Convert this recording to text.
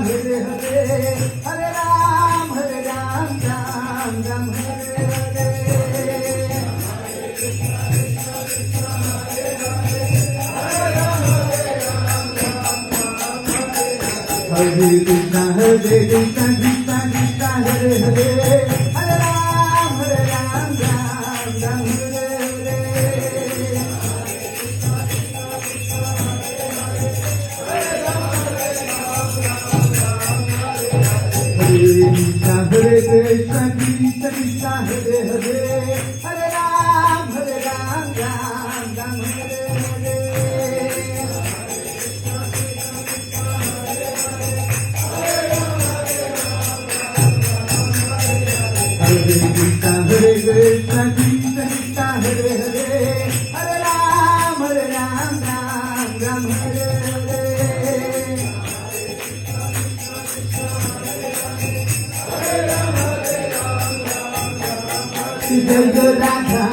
Hare Hare Hare Ram Ram Ram Hare Hare Hare Krishna Krishna Krishna Hare Hare Hare Ram Ram Ram Hare Hare Hare Krishna Krishna Krishna Hare Hare Hare Ram Ram Ram Hare Hare Hare Krishna Krishna Krishna Hare Hare Hare Ram Ram Hare Hare Jai Jai Radha